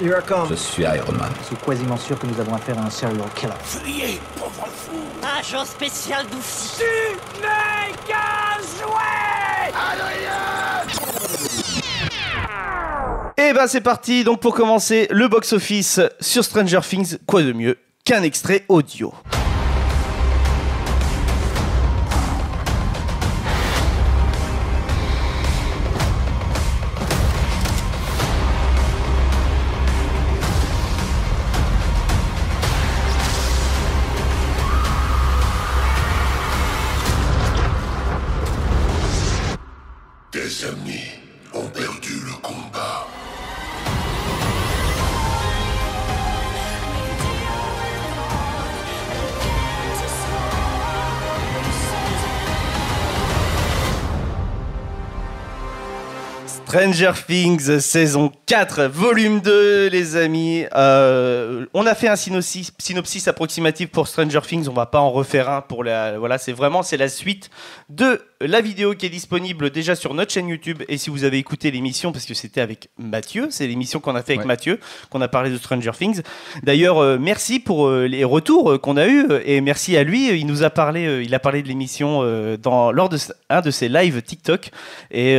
Here I come. Je suis Iron Man. Je suis quasiment sûr que nous avons affaire à un serial killer. Fuyez, pauvre fou! Agent spécial d'Oufsi. Tu n'es qu'un jouet! Et ben c'est parti, donc pour commencer, le box-office sur Stranger Things, quoi de mieux qu'un extrait audio. Tes amis ont perdu le combat. Stranger Things, saison 4, volume 2, les amis. On a fait un synopsis approximatif pour Stranger Things, on va pas en refaire un pour la... Voilà, c'est la suite de la vidéo qui est disponible déjà sur notre chaîne YouTube. Et si vous avez écouté l'émission, parce que c'était avec Mathieu, c'est l'émission qu'on a fait avec Mathieu, qu'on a parlé de Stranger Things. D'ailleurs, merci pour les retours qu'on a eus, et merci à lui, il a parlé de l'émission lors de un de ses lives TikTok, et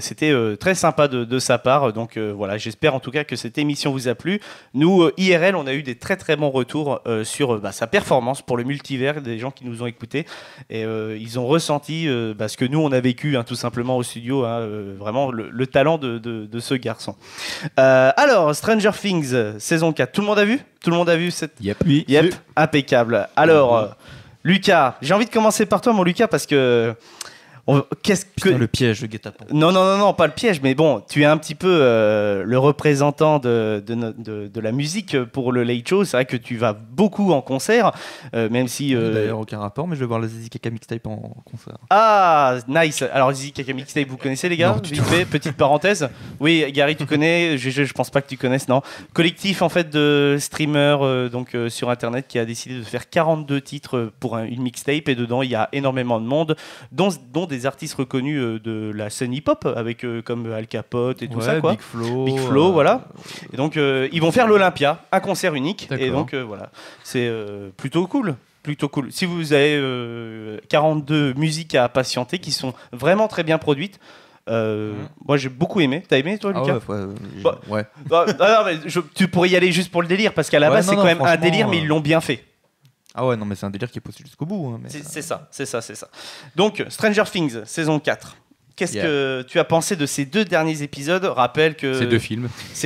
c'était très sympa de sa part. Donc voilà, j'espère en tout cas que cette émission vous a plu. Nous, IRL, on a eu des très très bons retours sur sa performance pour le multivers, des gens qui nous ont écoutés, et ils ont ressenti ce que nous on a vécu, tout simplement au studio, vraiment le talent de ce garçon. Alors, Stranger Things, saison 4, tout le monde a vu? Tout le monde a vu cette... Yep. Oui. Yep, impeccable. Alors, Lucas, j'ai envie de commencer par toi, mon Lucas, parce que... Le piège, le guet-apens. Non, pas le piège, mais bon, tu es un petit peu le représentant de la musique pour le Late Show. C'est vrai que tu vas beaucoup en concert, même si... D'ailleurs, aucun rapport, mais je vais voir la Zizi Kaka Mixtape en concert. Ah, nice. Alors, Zizi Kaka Mixtape, vous connaissez, les gars? Non, vite fait, petite parenthèse. Oui, Gary, tu connais. Je pense pas que tu connaisses, non. Collectif, en fait, de streamers sur Internet qui a décidé de faire 42 titres pour une mixtape, et dedans, il y a énormément de monde, dont des artistes reconnus de la scène hip-hop, avec comme Al Capote et tout ça, quoi. Big Flow, voilà. Et donc, ils vont faire l'Olympia, un concert unique. D'accord. Et donc, voilà. C'est plutôt cool. Si vous avez 42 musiques à patienter qui sont vraiment très bien produites, moi j'ai beaucoup aimé. T'as aimé, toi, Lucas? Ouais. Non, mais tu pourrais y aller juste pour le délire, parce qu'à la base c'est quand même un délire, mais ils l'ont bien fait. Ah ouais, non, mais c'est un délire qui est poussé jusqu'au bout. Hein, c'est ça. Donc, Stranger Things, saison 4. Qu'est-ce que tu as pensé de ces deux derniers épisodes? Rappelle que... Ces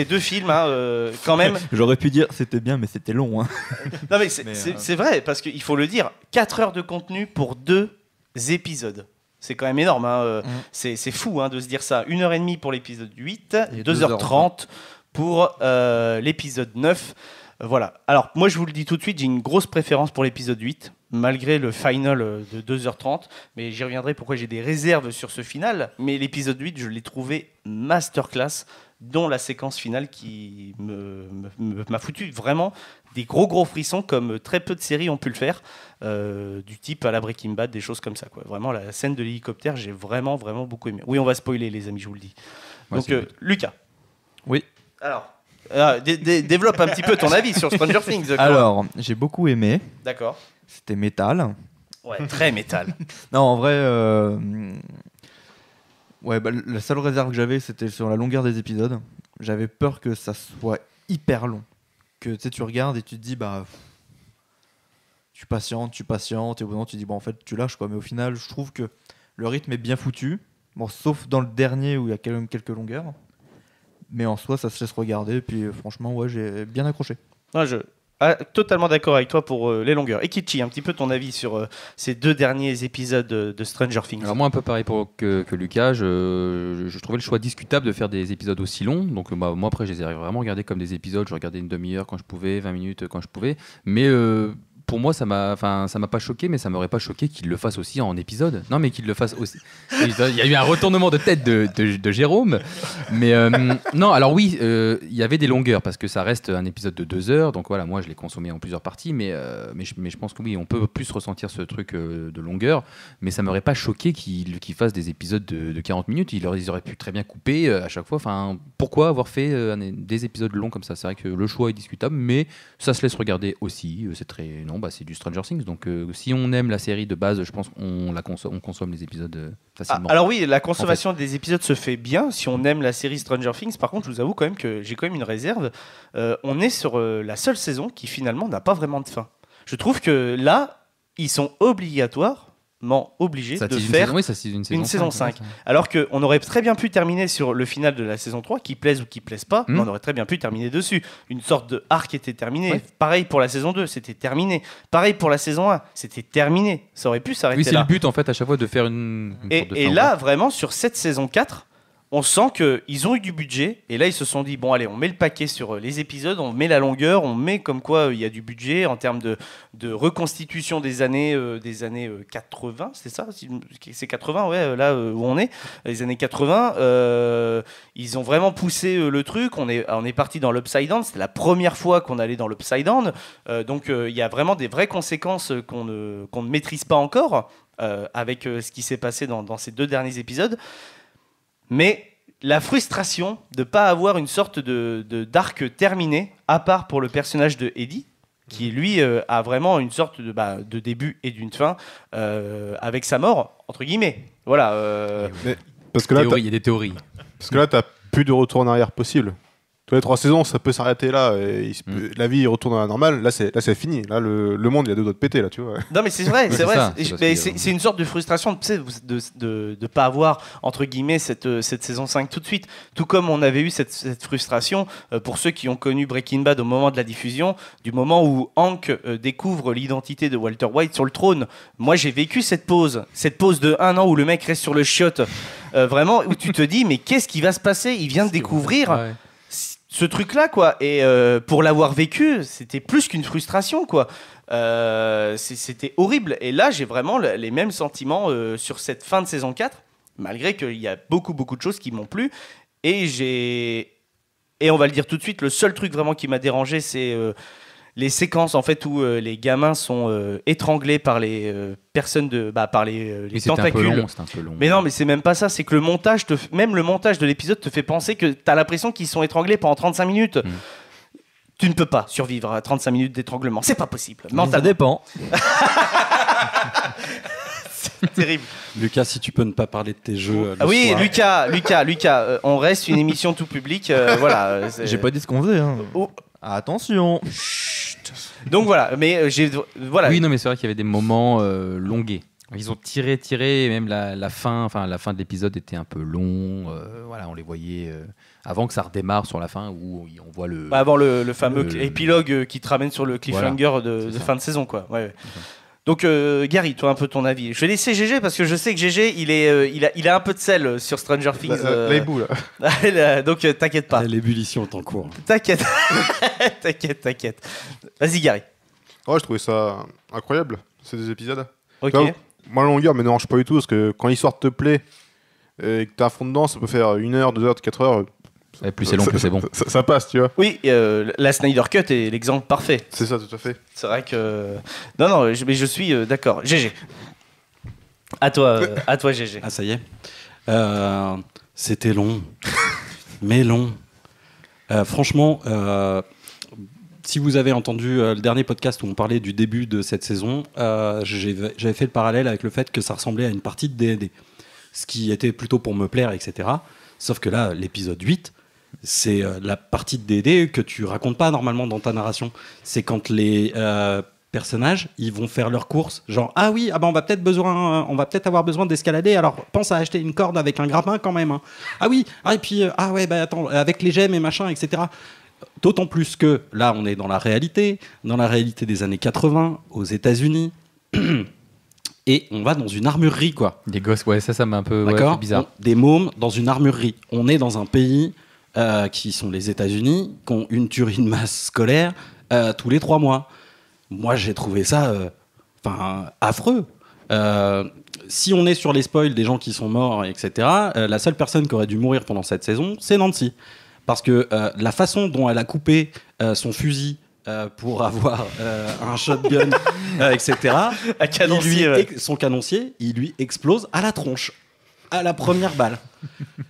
deux films, quand même... J'aurais pu dire c'était bien, mais c'était long. Hein. Non, mais c'est vrai, parce qu'il faut le dire, 4 heures de contenu pour 2 épisodes. C'est quand même énorme. C'est fou de se dire ça. 1h30 pour l'épisode 8, et 2h30 pour l'épisode 9. Voilà. Alors, moi, je vous le dis tout de suite, j'ai une grosse préférence pour l'épisode 8, malgré le final de 2h30. Mais j'y reviendrai pourquoi j'ai des réserves sur ce final. Mais l'épisode 8, je l'ai trouvé masterclass, dont la séquence finale qui m'a foutu vraiment des gros frissons, comme très peu de séries ont pu le faire, du type à la Breaking Bad, des choses comme ça, quoi. Vraiment, la scène de l'hélicoptère, j'ai vraiment beaucoup aimé. Oui, on va spoiler, les amis, je vous le dis. Ouais, donc, Lucas. Oui. Alors... développe un petit peu ton avis sur Stranger Things. Alors, j'ai beaucoup aimé. D'accord. C'était métal. Ouais, très métal. Non, en vrai, la seule réserve que j'avais, c'était sur la longueur des épisodes. J'avais peur que ça soit hyper long. Que tu regardes et tu te dis, tu patientes, et au bout d'un moment, tu dis, en fait, tu lâches, quoi. Mais au final, je trouve que le rythme est bien foutu. Bon, sauf dans le dernier où il y a quand même quelques longueurs. Mais en soi, ça se laisse regarder. Et puis, franchement, j'ai bien accroché. Totalement d'accord avec toi pour les longueurs. Et Kichi, un petit peu ton avis sur ces 2 derniers épisodes de Stranger Things. Alors moi, un peu pareil que Lucas, je trouvais le choix discutable de faire des épisodes aussi longs. Donc moi, après, je les ai vraiment regardés comme des épisodes. Je regardais une demi-heure quand je pouvais, 20 minutes quand je pouvais. Mais pour moi, ça m'a pas choqué, mais ça m'aurait pas choqué qu'il le fasse aussi en épisode. Non, mais qu'il le fasse aussi. Il y a eu un retournement de tête de Jérôme. Mais non, alors oui, il y avait des longueurs parce que ça reste un épisode de 2 heures. Donc voilà, moi je l'ai consommé en plusieurs parties, mais je pense que oui, on peut plus ressentir ce truc de longueur. Mais ça m'aurait pas choqué qu'il fasse des épisodes de 40 minutes. Ils auraient pu très bien couper à chaque fois. Enfin, pourquoi avoir fait des épisodes longs comme ça? C'est vrai que le choix est discutable, mais ça se laisse regarder aussi. C'est du Stranger Things. Donc si on aime la série de base, je pense qu'on consomme les épisodes facilement. Alors oui, la consommation des épisodes se fait bien si on aime la série Stranger Things. Par contre, je vous avoue quand même que j'ai quand même une réserve. On est sur la seule saison qui finalement n'a pas vraiment de fin. Je trouve que là, ils sont obligatoirement obligés de faire une saison 5. Alors qu'on aurait très bien pu terminer sur le final de la saison 3, qui plaise ou qui plaise pas, mais on aurait très bien pu terminer dessus. Une sorte de arc était terminé. Ouais. Pareil pour la saison 2, c'était terminé. Pareil pour la saison 1, c'était terminé. Ça aurait pu s'arrêter là. Oui, c'est le but en fait à chaque fois de faire une sorte de fin. Et là, vraiment, sur cette saison 4, on sent qu'ils ont eu du budget et là ils se sont dit bon allez, on met le paquet sur les épisodes, on met la longueur, on met comme quoi il y a du budget en termes de reconstitution des années 80, c'est ça, c'est 80 ouais, là où on est, les années 80, ils ont vraiment poussé le truc, on est parti dans l'Upside Down, c'était la première fois qu'on allait dans l'Upside Down, donc il y a vraiment des vraies conséquences qu'on ne maîtrise pas encore avec ce qui s'est passé dans ces 2 derniers épisodes. Mais la frustration de ne pas avoir une sorte d'arc terminé, à part pour le personnage de Eddie, qui lui a vraiment une sorte de début et d'une fin, avec sa mort, entre guillemets. Voilà. Mais parce que là, il y a des théories. Parce que là, tu n'as plus de retour en arrière possible. Tous les 3 saisons, ça peut s'arrêter là. Et la vie retourne à la normale. Là, c'est fini. Là, le monde, il y a 2 doigts de péter, là, tu vois. Non, mais c'est vrai. C'est c'est une sorte de frustration de pas avoir, entre guillemets, cette saison 5 tout de suite. Tout comme on avait eu cette frustration pour ceux qui ont connu Breaking Bad au moment de la diffusion, du moment où Hank découvre l'identité de Walter White sur le trône. Moi, j'ai vécu cette pause de 1 an où le mec reste sur le chiotte. Vraiment, où tu te dis, mais qu'est-ce qui va se passer? Il vient de découvrir... Ouais. Ce truc-là, quoi, et pour l'avoir vécu, c'était plus qu'une frustration, quoi. C'était horrible. Et là, j'ai vraiment les mêmes sentiments sur cette fin de saison 4, malgré qu'il y a beaucoup de choses qui m'ont plu. Et on va le dire tout de suite, le seul truc vraiment qui m'a dérangé, c'est les séquences en fait où les gamins sont étranglés par les personnes par les tentacules. C'est un peu long. Mais non, mais c'est même pas ça, c'est que le montage de l'épisode te fait penser que t'as l'impression qu'ils sont étranglés pendant 35 minutes. Tu ne peux pas survivre à 35 minutes d'étranglement, c'est pas possible. Ça dépend. C'est terrible. Lucas, si tu peux ne pas parler de tes jeux. Oui, soir. Lucas, on reste une émission tout public. Voilà. J'ai pas dit ce qu'on faisait. Hein. Oh. Attention. Donc voilà, mais voilà. Oui, non, mais c'est vrai qu'il y avait des moments longués. Ils ont tiré, et même la fin de l'épisode était un peu long. Voilà, on les voyait avant que ça redémarre sur la fin où on voit le. Avant le fameux épilogue qui te ramène sur le cliffhanger voilà, de fin de saison, quoi. Ouais. Donc Gary, toi un peu ton avis. Je vais laisser GG parce que je sais que GG il a un peu de sel sur Stranger Things. L'ébout là. Donc t'inquiète pas. L'ébullition est en cours. T'inquiète. T'inquiète. Vas-y Gary. Ouais, je trouvais ça incroyable ces 2 épisodes. Ok. Moi la longueur me dérange pas du tout parce que quand l'histoire te plaît et que t'es à fond dedans, ça peut faire 1 heure, 2 heures, 4 heures. Et plus c'est long, plus c'est bon. Ça passe, tu vois. Oui, la Snyder Cut est l'exemple parfait. C'est ça, tout à fait. C'est vrai que... Non, mais je suis d'accord. GG. À toi, GG. Ah, ça y est. C'était long. Mais long. Franchement, si vous avez entendu le dernier podcast où on parlait du début de cette saison, j'avais fait le parallèle avec le fait que ça ressemblait à une partie de D&D. Ce qui était plutôt pour me plaire, etc. Sauf que là, l'épisode 8... c'est la partie de D&D que tu racontes pas normalement dans ta narration. C'est quand les personnages ils vont faire leurs courses, genre on va peut-être avoir besoin d'escalader, alors pense à acheter une corde avec un grappin quand même. Hein. Et puis attends, avec les gemmes et machin, etc. D'autant plus que là on est dans la réalité des années 80 aux États-Unis. Et on va dans une armurerie, quoi. Des gosses, ouais, ça m'a un peu bizarre. Des mômes dans une armurerie. On est dans un pays qui sont les États-Unis, qui ont une tuerie de masse scolaire tous les 3 mois. moi j'ai trouvé ça affreux. Si on est sur les spoils des gens qui sont morts, etc., la seule personne qui aurait dû mourir pendant cette saison, c'est Nancy. Parce que la façon dont elle a coupé son fusil pour avoir un shotgun, etc., Un canoncier, son canoncier, il lui explose à la tronche, à la première balle.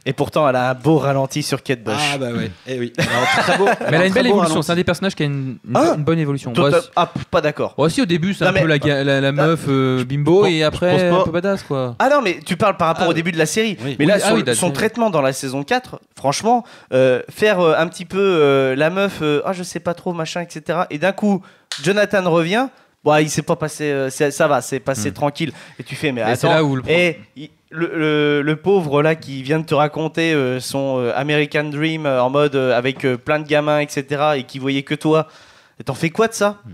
Et pourtant, elle a un beau ralenti sur Kate Bush. Ah bah ouais, eh oui. Alors, très beau, Mais elle a une très belle beau évolution. ralenti. C'est un des personnages qui a une bonne évolution. Pas d'accord. Aussi au début, c'est Non, un peu la meuf bimbo et après pense pas. un peu badass quoi. Ah non, mais tu parles par rapport au début de la série. Oui. Mais Oui, là, de la son série. traitement dans la saison 4, franchement, faire un petit peu la meuf, je sais pas trop, machin, etc. Et d'un coup, Jonathan revient. Bon, il s'est pas passé, ça va, c'est passé tranquille. Et tu fais, mais Et c'est attends, là où le pauvre là qui vient de te raconter son American Dream en mode avec plein de gamins, etc. et qui voyait que toi, et t'en fais quoi de ça? Et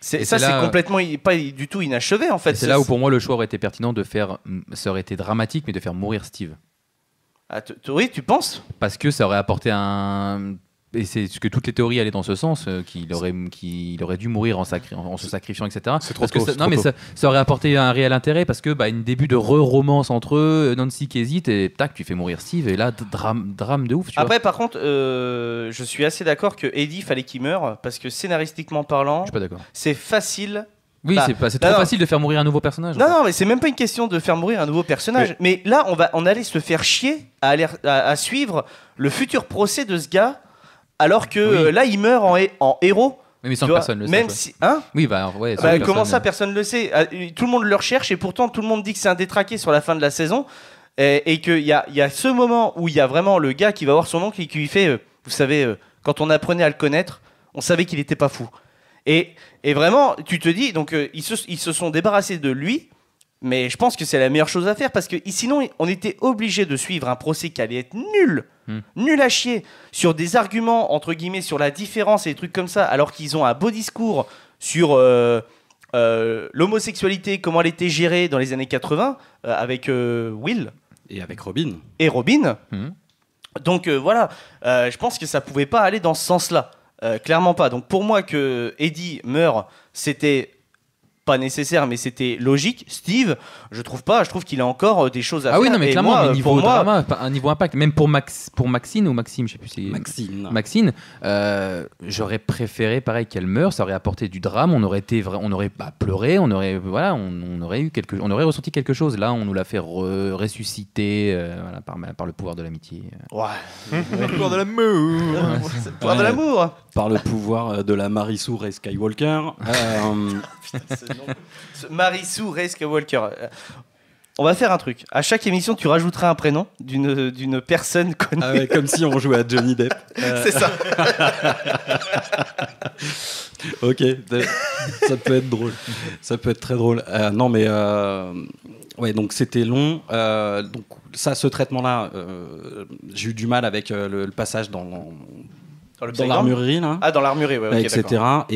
Ça, c'est c'est là- complètement pas du tout inachevé en fait. Et c'est là où pour moi le choix aurait été pertinent de faire, ça aurait été dramatique, mais de faire mourir Steve. Ah, oui, tu penses? Parce que ça aurait apporté un. Et c'est ce que toutes les théories allaient dans ce sens, qu'il aurait dû mourir en se sacrifiant, etc. C'est trop Parce que tôt, ça, c'est non, trop mais tôt. ça aurait apporté un réel intérêt parce que une début de romance entre eux, Nancy qui hésite et tac, tu fais mourir Steve et là drame de ouf. Tu vois. Après, par contre, je suis assez d'accord que Eddie fallait qu'il meure parce que scénaristiquement parlant, Je suis pas d'accord. c'est facile. Oui, Bah, c'est trop non. facile de faire mourir un nouveau personnage. Non, non, mais c'est même pas une question de faire mourir un nouveau personnage. Mais là, on allait se faire chier à suivre le futur procès de ce gars, alors que Oui. là, il meurt en héros. Mais sans Tu que vois, personne le même sache. si, hein? Oui, ouais. sans Bah, que comment personne- ça, personne le sait? Tout le monde le recherche et pourtant tout le monde dit que c'est un détraqué sur la fin de la saison et qu'il y a ce moment où il y a vraiment le gars qui va voir son oncle et qui lui fait, vous savez, quand on apprenait à le connaître, on savait qu'il n'était pas fou. Et vraiment, tu te dis, donc ils se sont débarrassés de lui, mais je pense que c'est la meilleure chose à faire parce que sinon on était obligé de suivre un procès qui allait être nul à chier, sur des arguments entre guillemets sur la différence et des trucs comme ça, alors qu'ils ont un beau discours sur l'homosexualité, comment elle était gérée dans les années 80 avec Will Et avec Robin. et Robin. Mhm. Donc voilà, je pense que ça pouvait pas aller dans ce sens-là. Clairement pas. Donc pour moi que Eddie meure, c'était pas nécessaire, mais c'était logique. Steve, je trouve pas. Je trouve qu'il a encore des choses à Ah faire. oui, non, mais Et clairement, moi, mais niveau pour moi, drama, un niveau impact, même pour Maxine ou Maxime, je sais plus, c'est Maxine. j'aurais préféré pareil qu'elle meure, ça aurait apporté du drame, on aurait pas pleuré, on aurait ressenti quelque chose. Là, on nous l'a fait ressusciter par le pouvoir de l'amitié. ouais. Le pouvoir de l'amour. C'est le pouvoir de l'amour. Par le pouvoir de la Marisou Ray Skywalker. Marissou Ray Skywalker. On va faire un truc. À chaque émission, tu rajouteras un prénom d'une personne connue. Comme si on jouait à Johnny Depp. C'est ça. Ok, ça peut être drôle. Ça peut être très drôle. Non, mais ouais, donc c'était long. Donc ça, ce traitement-là, j'ai eu du mal avec le passage dans le dans l'armurerie là. Ah, dans l'armurerie, ouais, ok, etc. d'accord.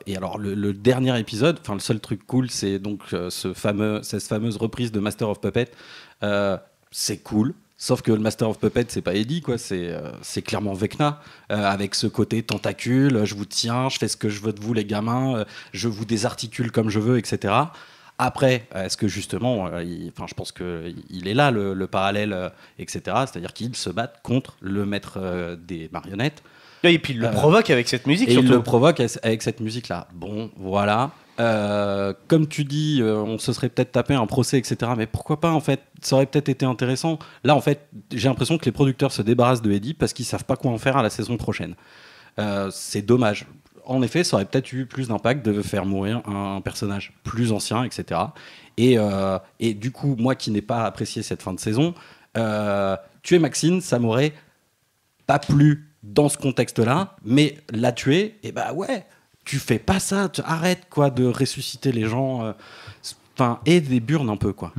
Et alors le dernier épisode, enfin le seul truc cool, c'est donc cette fameuse reprise de Master of Puppet. C'est cool. Sauf que le Master of Puppet, c'est pas Eddie, quoi. C'est clairement Vecna, avec ce côté tentacule. Je vous tiens, je fais ce que je veux de vous, les gamins. Je vous désarticule comme je veux, etc. Après, est-ce que justement, je pense qu'il est là le parallèle, etc. C'est-à-dire qu'ils se battent contre le maître des marionnettes. Et puis il le provoque avec cette musique, Et surtout. il le provoque avec cette musique-là. Bon, voilà. Comme tu dis, on se serait peut-être tapé un procès, etc. Mais pourquoi pas, en fait? Ça aurait peut-être été intéressant. Là, en fait, j'ai l'impression que les producteurs se débarrassent de Eddie parce qu'ils savent pas quoi en faire à la saison prochaine. C'est dommage. En effet, ça aurait peut-être eu plus d'impact de faire mourir un personnage plus ancien, etc. Et du coup, moi qui n'ai pas apprécié cette fin de saison, tuer Maxine, ça m'aurait pas plu dans ce contexte-là, mais la tuer, et bah ouais, tu fais pas ça, arrête quoi de ressusciter les gens, et des burnes un peu quoi.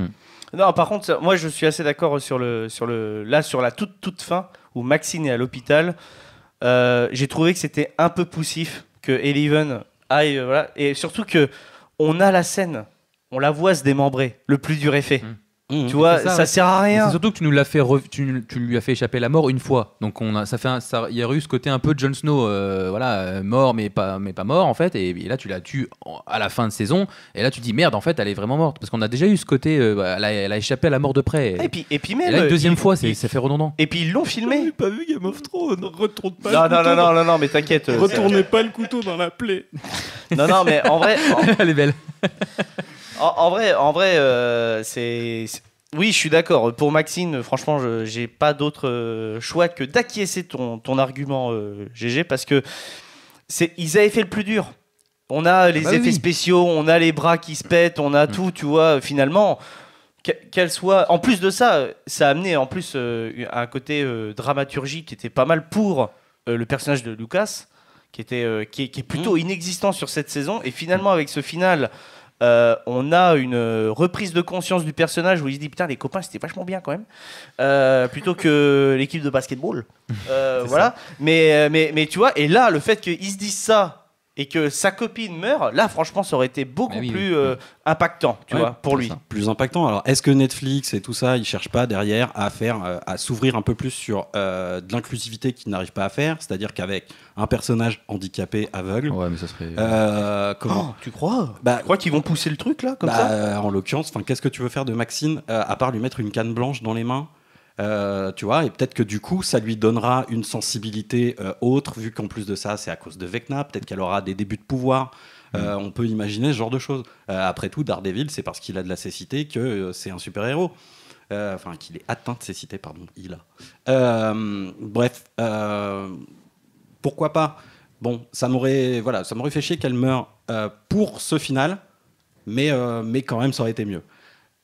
Non, par contre, moi je suis assez d'accord sur la toute fin où Maxine est à l'hôpital. J'ai trouvé que c'était un peu poussif que Eleven aille, voilà, et surtout que on a la scène, on la voit se démembrer. Le plus dur est fait. Tu vois, c'est ça, ça ouais. sert à Mais rien. c'est surtout que tu nous l'as fait, tu lui as fait échapper la mort une fois. Donc il y a eu ce côté un peu Jon Snow, mort mais pas mort en fait. Et là tu la tues à la fin de saison. Et là tu dis merde, en fait elle est vraiment morte parce qu'on a déjà eu ce côté, elle a échappé à la mort de près. Et puis même. Et là une deuxième fois, il- ça fait redondant. Et puis ils l'ont filmé. pas vu Game of Thrones. Retourne pas. Non, mais t'inquiète. Retournez pas le couteau dans la plaie. Non, mais en vrai. Elle est belle. En vrai, oui, je suis d'accord. Pour Maxine, franchement, j'ai pas d'autre choix que d'acquiescer ton argument, GG, parce que ils avaient fait le plus dur. On a les bah effets oui. spéciaux, on a les bras qui se pètent, on a tout, tu vois. Finalement, qu'elle soit. En plus de ça, ça a amené en plus un côté dramaturgique qui était pas mal pour le personnage de Lucas, qui est plutôt inexistant sur cette saison. Et finalement, avec ce final. On a une reprise de conscience du personnage où il se dit putain les copains c'était vachement bien quand même plutôt que l'équipe de basketball voilà mais tu vois et là le fait qu'ils se disent ça et que sa copine meurt là franchement ça aurait été beaucoup Mais oui, plus oui. impactant tu vois pour lui. Plus impactant. Alors, est-ce que Netflix et tout ça, ils cherchent pas derrière à s'ouvrir un peu plus sur de l'inclusivité qu'ils n'arrivent pas à faire, c'est-à-dire qu'avec un personnage handicapé aveugle, Ouais, mais ça serait. comment Tu crois Bah, Tu crois qu'ils vont pousser le truc là comme ça en l'occurrence, qu'est-ce que tu veux faire de Maxine à part lui mettre une canne blanche dans les mains tu vois, et peut-être que du coup, ça lui donnera une sensibilité autre, vu qu'en plus de ça, c'est à cause de Vecna. Peut-être qu'elle aura des débuts de pouvoir. On peut imaginer ce genre de choses. Après tout, Daredevil, c'est parce qu'il a de la cécité que c'est un super-héros. Qu'il est atteint de cécité, pardon. Il a. Bref, pourquoi pas. Bon, ça m'aurait fait chier qu'elle meure pour ce final, mais quand même, ça aurait été mieux.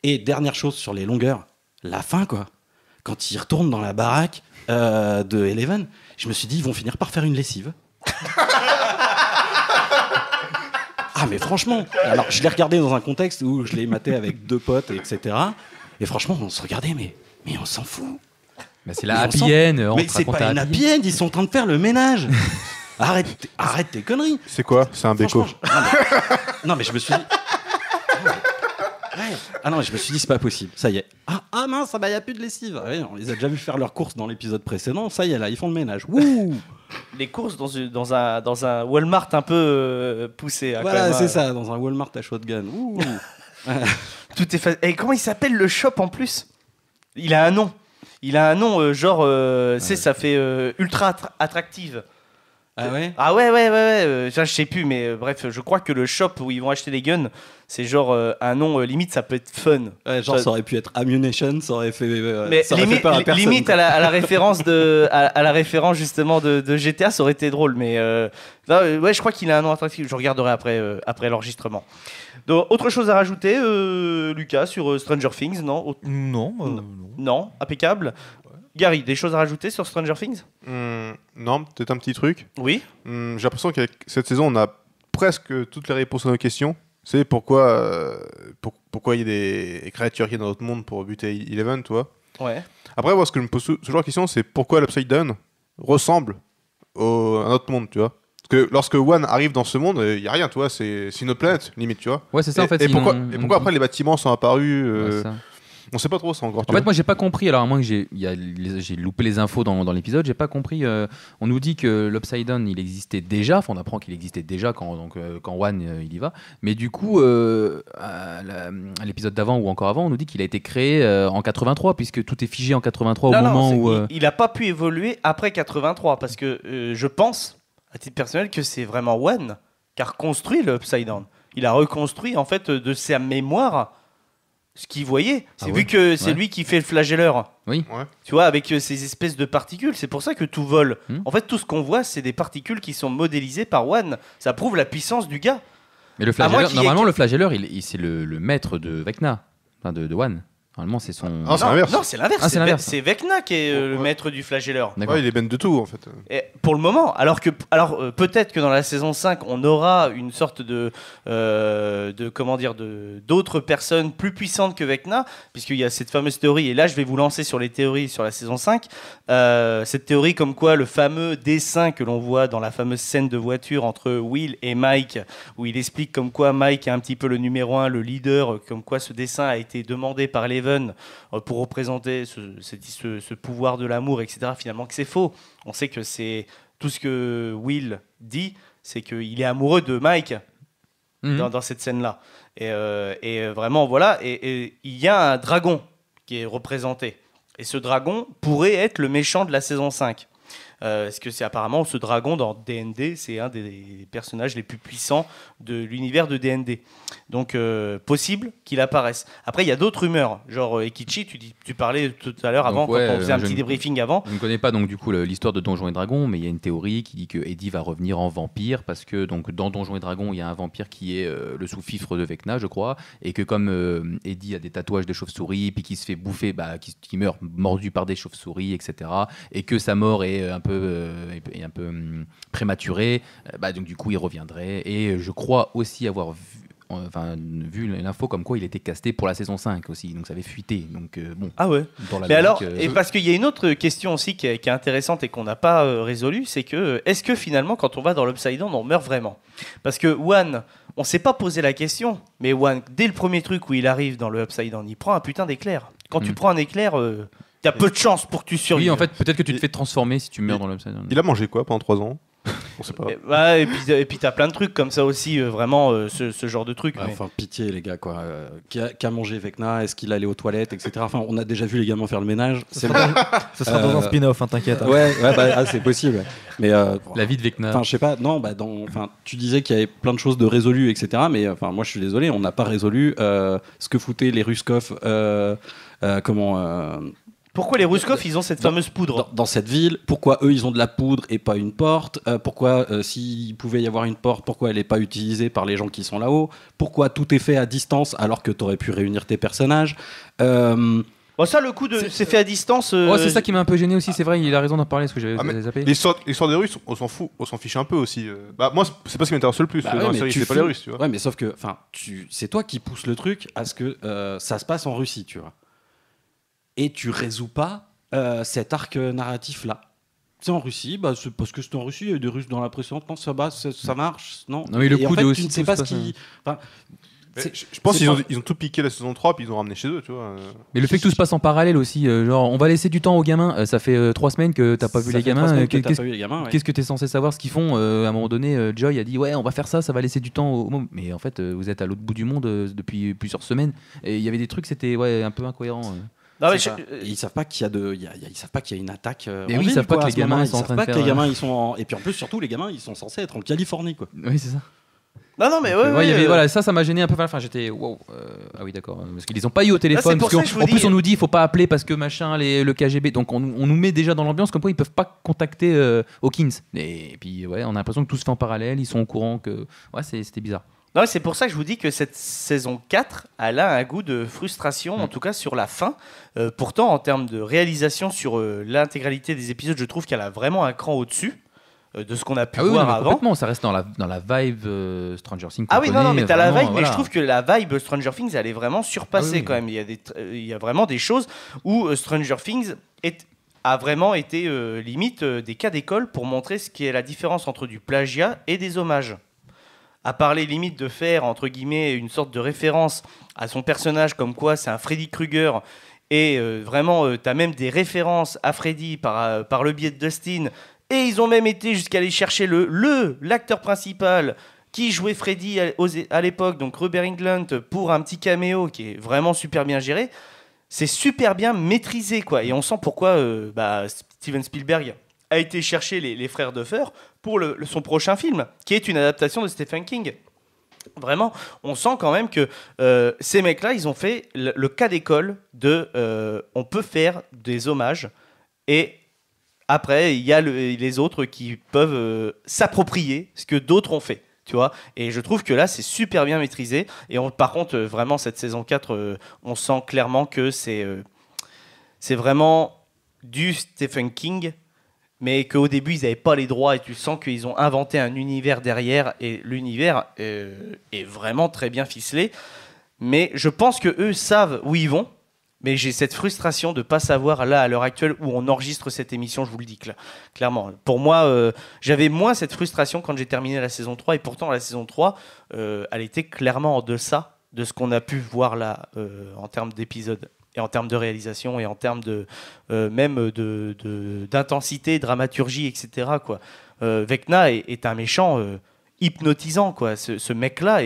Et dernière chose sur les longueurs, la fin, quoi. Quand ils retournent dans la baraque de Eleven, je me suis dit, ils vont finir par faire une lessive. Ah, mais franchement, alors je l'ai regardé dans un contexte où je l'ai maté avec 2 potes, etc. Et franchement, on se regardait, mais on s'en fout. Bah, c'est la Mais on happy s'en- end. Mais c'est pas une happy end, ils sont en train de faire le ménage. Arrête tes conneries. C'est quoi? C'est un béco. Non, mais je me suis dit. Ouais. Ah non, je me suis dit, c'est pas possible. Ça y est. Ah mince, il n'y a plus de lessive. Ouais, on les a déjà vu faire leurs courses dans l'épisode précédent. Ça y est, là, ils font le ménage. Wouh. Les courses dans un Walmart un peu poussé hein, quand Voilà, même, c'est hein. ça, dans un Walmart à shotgun. Ouh. Tout est Et comment il s'appelle le shop en plus? Il a un nom. Ça fait ultra attractive. Ah ouais. Ah ouais. Je sais plus, mais bref, je crois que le shop où ils vont acheter les guns, c'est genre un nom limite, ça peut être fun. Ouais, genre, ça aurait pu être Ammunition, ça aurait fait. Mais ça aurait fait peur à personne, limite quoi. à la référence à la référence justement de GTA, ça aurait été drôle. Mais ouais, je crois qu'il a un nom attractif. Je regarderai après l'enregistrement. Donc, autre chose à rajouter, Lucas, sur Stranger Things, non? Non. Non, impeccable. Gary, des choses à rajouter sur Stranger Things? Non, peut-être un petit truc. Oui. J'ai l'impression qu'avec cette saison, on a presque toutes les réponses à nos questions. C'est pourquoi il y a des créatures qui viennent dans notre monde pour buter Eleven, tu vois. Ouais. Après, moi, ce que je me pose toujours la question, c'est pourquoi l'Upside Down ressemble à un autre monde, tu vois. Parce que lorsque One arrive dans ce monde, il n'y a rien, tu vois. C'est une autre planète, limite, tu vois. Ouais, c'est ça, en fait. Et pourquoi après les bâtiments sont apparus Ouais, ça. On sait pas trop ça encore. En fait, moi, j'ai pas compris. Alors, à moins que j'ai loupé les infos dans l'épisode, j'ai pas compris. On nous dit que l'Upside Down, il existait déjà. Enfin, on apprend qu'il existait déjà quand One il y va. Mais du coup, à l'épisode d'avant ou encore avant, on nous dit qu'il a été créé en 83, puisque tout est figé en 83 au moment où. Il a pas pu évoluer après 83 parce que je pense, à titre personnel, que c'est vraiment One qui a reconstruit le Upside Down. Il a reconstruit en fait de sa mémoire ce qu'il voyait. C'est vu que c'est lui qui fait le flagelleur. Oui. Ouais. Tu vois, avec ces espèces de particules. C'est pour ça que tout vole. En fait, tout ce qu'on voit, c'est des particules qui sont modélisées par One. Ça prouve la puissance du gars. Mais le flagelleur, normalement, le flagelleur, c'est le maître de Vecna, enfin de One. Normalement, c'est son. Ah, c'est l'inverse. Non, c'est l'inverse. Ah, c'est l'inverse. C'est Vecna qui est le maître du flagelleur. D'accord. Ouais, il est ben de tout, en fait. Et pour le moment, alors peut-être que dans la saison 5, on aura une sorte d'autres personnes plus puissantes que Vecna, puisqu'il y a cette fameuse théorie, et là je vais vous lancer sur les théories sur la saison 5, cette théorie comme quoi le fameux dessin que l'on voit dans la fameuse scène de voiture entre Will et Mike, où il explique comme quoi Mike est un petit peu le numéro 1, le leader, comme quoi ce dessin a été demandé par Eleven Seven pour représenter ce pouvoir de l'amour, etc., finalement que c'est faux. On sait que c'est tout ce que Will dit, c'est qu'il est amoureux de Mike dans cette scène-là. Et vraiment, voilà. Et il y a un dragon qui est représenté. Et ce dragon pourrait être le méchant de la saison 5. Parce que c'est apparemment ce dragon dans D&D, c'est un des personnages les plus puissants de l'univers de D&D. Donc possible qu'il apparaisse. Après il y a d'autres rumeurs, genre Ekichi, tu parlais tout à l'heure avant, Donc, ouais, quand on faisait un petit débriefing avant. Je ne connais pas donc du coup l'histoire de Donjons et Dragons, mais il y a une théorie qui dit que Eddie va revenir en vampire parce que donc dans Donjons et Dragons il y a un vampire qui est le sous-fifre de Vecna, je crois, et que comme Eddie a des tatouages de chauve-souris puis qui se fait bouffer, qui meurt mordu par des chauves-souris, etc., et que sa mort est un peu prématurée, donc du coup il reviendrait. Et je crois aussi avoir vu l'info comme quoi il était casté pour la saison 5 aussi, donc ça avait fuité. Donc bon. Ah ouais. Dans la Mais logique, alors, et parce qu'il y a une autre question aussi qui est intéressante et qu'on n'a pas résolue, c'est que est-ce que finalement quand on va dans l'Upside Down on meurt vraiment? Parce que One, on s'est pas posé la question, mais One, dès le premier truc où il arrive dans le Upside Down, il prend un putain d'éclair. Quand tu prends un éclair, t'as peu de chance pour que tu survives. Oui, en fait, peut-être que tu te fais transformer si tu meurs dans l'Upside Down. Il a mangé quoi pendant 3 ans? On sait pas. Et puis t'as plein de trucs comme ça aussi, vraiment ce genre de trucs. Ouais, mais... Enfin, pitié les gars, quoi. Qui a mangé Vecna? Est-ce qu'il allait aux toilettes, etc. Enfin, on a déjà vu les gamins faire le ménage. Ce sera dans un spin-off, t'inquiète. Ouais, c'est possible. Mais la vie de Vecna. Enfin, je sais pas. Non, tu disais qu'il y avait plein de choses de résolues, etc. Mais enfin, moi, je suis désolé, on n'a pas résolu ce que foutaient les Ruskov. Pourquoi les Ruskov, ils ont cette fameuse poudre dans cette ville? Pourquoi eux, ils ont de la poudre et pas une porte? Pourquoi, s'il pouvait y avoir une porte, pourquoi elle n'est pas utilisée par les gens qui sont là-haut? Pourquoi tout est fait à distance alors que tu aurais pu réunir tes personnages? Bon, ça, le coup de c'est fait à distance. C'est ça qui m'a un peu gêné aussi, c'est vrai, il a raison d'en parler, ce que j'avais zappé. L'histoire des Russes, on s'en fout, on s'en fiche un peu aussi. Moi, c'est pas ce qui m'intéresse le plus dans la série, c'est pas les Russes, tu vois. Ouais, mais sauf que, c'est toi qui pousse le truc à ce que ça se passe en Russie, tu vois. Et tu résous pas cet arc narratif-là. C'est en Russie, c'est parce que c'est en Russie, il y a eu des Russes dans la précédente, non, ça marche, non. Non, mais le coup en fait, aussi, tu ne sais pas ce qui... Je pense qu'ils ont tout piqué la saison 3 puis ils ont ramené chez eux, tu vois. Mais le fait que tout se passe en parallèle aussi, genre on va laisser du temps aux gamins, ça fait 3 semaines que t'as pas vu les gamins. Qu'est-ce que t'es censé savoir ce qu'ils font? À un moment donné, Joy a dit ouais, on va faire ça va laisser du temps au... Mais en fait, vous êtes à l'autre bout du monde depuis plusieurs semaines et il y avait des trucs, c'était un peu incohérent. Non, mais ils savent pas qu'il y a ils savent pas qu'il y a une attaque. Et oui, ils savent pas que les gamins sont en train de faire. Les gamins, ils sont et puis en plus surtout les gamins, ils sont censés être en Californie, quoi. Oui, c'est ça. Non, mais voilà, ça m'a gêné un peu. Enfin, j'étais wow. Ah oui, d'accord. Parce qu'ils les ont pas eu au téléphone. En plus, on nous dit il faut pas appeler parce que machin, le KGB. Donc, on nous met déjà dans l'ambiance comme quoi ils peuvent pas contacter Hawkins. Et puis, on a l'impression que tout se fait en parallèle. Ils sont au courant que. Ouais, c'était bizarre. Non, c'est pour ça que je vous dis que cette saison 4, elle a un goût de frustration, en tout cas sur la fin. Pourtant, en termes de réalisation sur l'intégralité des épisodes, je trouve qu'elle a vraiment un cran au-dessus de ce qu'on a pu voir avant. Complètement, ça reste dans la vibe Stranger Things. Ah oui, non, mais t'as la vibe, mais je trouve que la vibe Stranger Things, elle est vraiment surpassée quand même. Il y a vraiment des choses où Stranger Things a vraiment été limite des cas d'école pour montrer ce qui est la différence entre du plagiat et des hommages. À parler limite de faire, entre guillemets, une sorte de référence à son personnage, comme quoi c'est un Freddy Krueger, et vraiment, t'as même des références à Freddy par le biais de Dustin, et ils ont même été jusqu'à aller chercher l'acteur principal qui jouait Freddy à l'époque, donc Robert Englund, pour un petit caméo qui est vraiment super bien géré. C'est super bien maîtrisé, quoi, et on sent pourquoi Steven Spielberg a été chercher les frères Duffer pour son prochain film, qui est une adaptation de Stephen King. Vraiment, on sent quand même que ces mecs-là, ils ont fait le cas d'école de on peut faire des hommages, et après, il y a les autres qui peuvent s'approprier ce que d'autres ont fait. Tu vois, et je trouve que là, c'est super bien maîtrisé. Et par contre, vraiment, cette saison 4, on sent clairement que c'est vraiment du Stephen King, mais qu'au début ils n'avaient pas les droits et tu sens qu'ils ont inventé un univers derrière et l'univers est vraiment très bien ficelé, mais je pense que eux savent où ils vont, mais j'ai cette frustration de ne pas savoir là à l'heure actuelle où on enregistre cette émission, je vous le dis clairement. Pour moi, j'avais moins cette frustration quand j'ai terminé la saison 3 et pourtant la saison 3 elle était clairement en deçà de ce qu'on a pu voir là en termes d'épisodes. et en termes de réalisation et en termes de même d'intensité, dramaturgie, etc. Quoi. Vecna est un méchant hypnotisant, quoi. Ce mec-là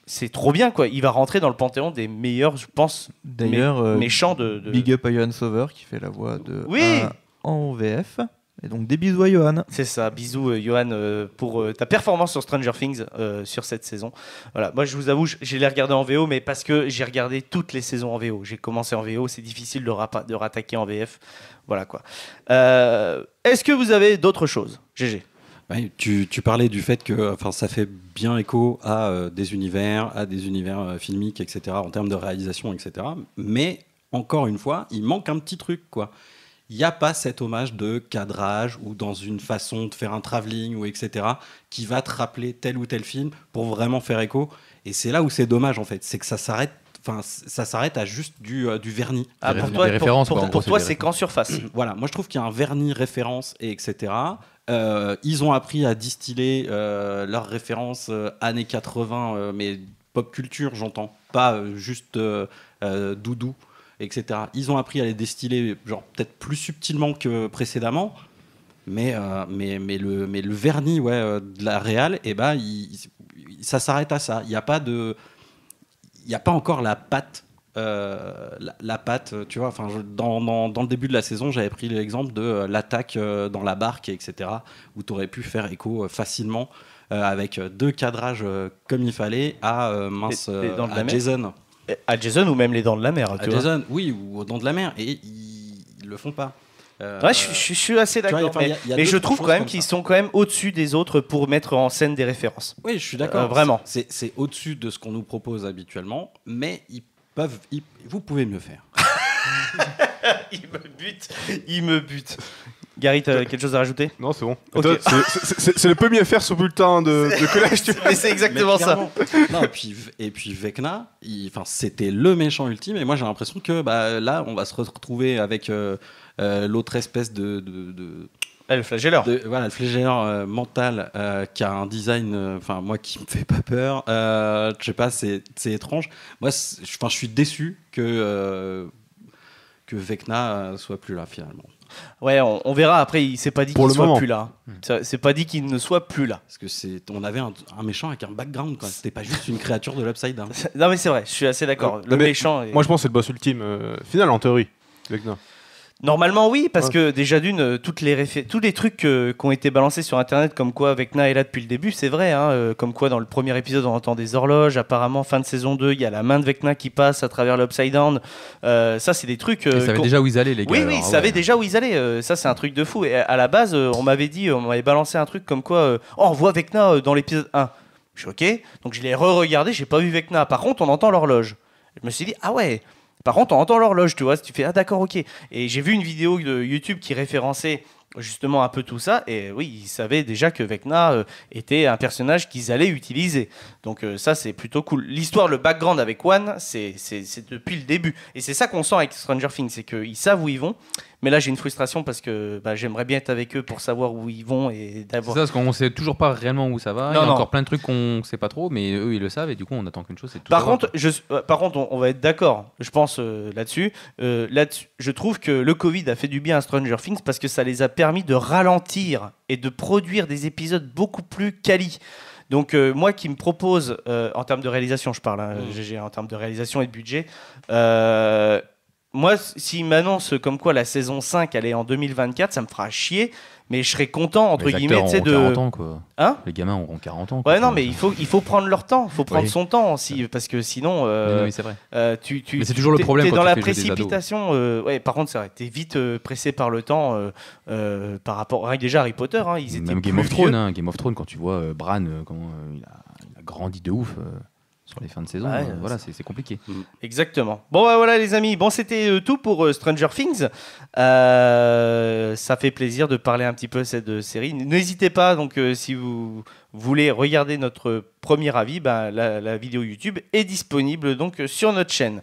c'est trop bien, quoi. Il va rentrer dans le panthéon des meilleurs, je pense, D'ailleurs, méchants de... Big up à Johan Sauver qui fait la voix de Oui. en VF. Et donc des bisous à Johan. C'est ça, bisous Johan pour ta performance sur Stranger Things sur cette saison. Voilà, moi je vous avoue, j'ai les regardé en VO, mais parce que j'ai regardé toutes les saisons en VO. J'ai commencé en VO, c'est difficile de rattaquer en VF. Voilà quoi. Est-ce que vous avez d'autres choses, GG? Ouais, tu parlais du fait que ça fait bien écho à des univers filmiques, etc., en termes de réalisation, etc. Mais, encore une fois, il manque un petit truc, quoi. Il n'y a pas cet hommage de cadrage ou dans une façon de faire un travelling, ou etc., qui va te rappeler tel ou tel film pour vraiment faire écho. Et c'est là où c'est dommage, en fait. C'est que ça s'arrête à juste du vernis. Ah, Des pour toi, références, quoi, en pour gros, toi c'est des c'est qu'en surface. Voilà, moi je trouve qu'il y a un vernis référence, et etc. Ils ont appris à distiller leurs références années 80, mais pop culture, j'entends, pas juste doudou, etc. Ils ont appris à les distiller, genre peut-être plus subtilement que précédemment, mais le vernis de la réal, ça s'arrête à ça. Il n'y a pas encore la patte. La patte, tu vois, dans le début de la saison, j'avais pris l'exemple de l'attaque dans la barque, etc., où tu aurais pu faire écho facilement avec deux cadrages comme il fallait à Dents de la à Mer. Jason. À Jason ou même les Dents de la Mer. À tu vois. Jason, oui, ou aux Dents de la Mer, et ils le font pas. Ouais, je suis assez tu vois, d'accord. il y a Mais deux, je trois trouve choses quand même comme qu'ils ça. sont quand même au-dessus des autres pour mettre en scène des références. Oui, je suis d'accord. Vraiment. C'est au-dessus de ce qu'on nous propose habituellement, mais vous pouvez mieux faire. Il me bute. Gary, t'as quelque chose à rajouter? Non, c'est bon. Ok. Toi, c'est le premier à faire ce bulletin de collège, tu vois. Mais c'est exactement Mais ça. clairement. Non, et puis Vecna, c'était le méchant ultime. Et moi, j'ai l'impression que là, on va se retrouver avec l'autre espèce de Le flagelleur. le flagelleur mental qui a un design, moi, qui me fait pas peur. Je sais pas, c'est étrange. Moi, je suis déçu que Vecna soit plus là finalement. Ouais, on verra après. Il s'est pas dit Pour qu'il le soit moment. plus là. C'est pas dit qu'il ne soit plus là. Parce que on avait un méchant avec un background, quoi. C'était pas juste une créature de l'Upside Down. Non mais c'est vrai. Je suis assez d'accord. Le Mais méchant. Moi, je pense que c'est le boss ultime final en théorie. Vecna. Normalement oui, parce Ouais. que déjà d'une, tous les trucs qui ont été balancés sur internet comme quoi Vecna est là depuis le début, c'est vrai, hein, comme quoi dans le premier épisode on entend des horloges, apparemment fin de saison 2, il y a la main de Vecna qui passe à travers l'Upside Down, ça c'est des trucs... Ils savaient déjà où ils allaient, les gars. Oui, alors, ils savaient déjà où ils allaient, ça c'est un truc de fou, et à la base on m'avait balancé un truc comme quoi, on voit Vecna dans l'épisode 1, je suis ok, donc je l'ai re-regardé, j'ai pas vu Vecna, par contre on entend l'horloge, je me suis dit, ah ouais. Par contre, on entend l'horloge, tu vois, tu fais ah d'accord, ok. Et j'ai vu une vidéo de YouTube qui référençait justement un peu tout ça, et oui, ils savaient déjà que Vecna était un personnage qu'ils allaient utiliser. Donc ça, c'est plutôt cool. L'histoire, le background avec One, c'est depuis le début. Et c'est ça qu'on sent avec Stranger Things, c'est qu'ils savent où ils vont. Mais là, j'ai une frustration parce que j'aimerais bien être avec eux pour savoir où ils vont et C'est d'avoir... ça, parce qu'on sait toujours pas réellement où ça va. Il y Non, a non. encore plein de trucs qu'on sait pas trop, mais eux ils le savent et du coup on attend qu'une chose, c'est tout Par savoir. contre, on va être d'accord, je pense, là-dessus. Là-dessus. Je trouve que le Covid a fait du bien à Stranger Things parce que ça les a permis de ralentir et de produire des épisodes beaucoup plus quali. Donc moi qui me propose, en termes de réalisation, je parle, GG, en termes de réalisation et de budget, moi, s'ils m'annoncent comme quoi la saison 5 elle est en 2024, ça me fera chier, mais je serais content, entre Les guillemets, acteurs tu sais, auront de... 40 ans, quoi. Hein? Les gamins auront 40 ans. quoi. Ouais, non, mais il faut prendre leur temps, il faut prendre Oui. son temps aussi, parce que sinon... Oui, c'est vrai. tu Mais c'est toujours le problème t'es quand dans tu la fais jouer des ados. précipitation. Ouais, par contre, c'est vrai, t'es vite pressé par le temps par rapport. Rien que déjà Harry Potter, hein, ils étaient Même Game plus of Thrones, vieux. hein, Game of Thrones, quand tu vois Bran, comment il a grandi de ouf sur les fins de saison, Ouais, voilà, c'est compliqué. Exactement. Bon, voilà, les amis. Bon, c'était tout pour Stranger Things. Ça fait plaisir de parler un petit peu de cette série. N'hésitez pas, donc, si vous voulez regarder notre premier avis, la vidéo YouTube est disponible donc sur notre chaîne.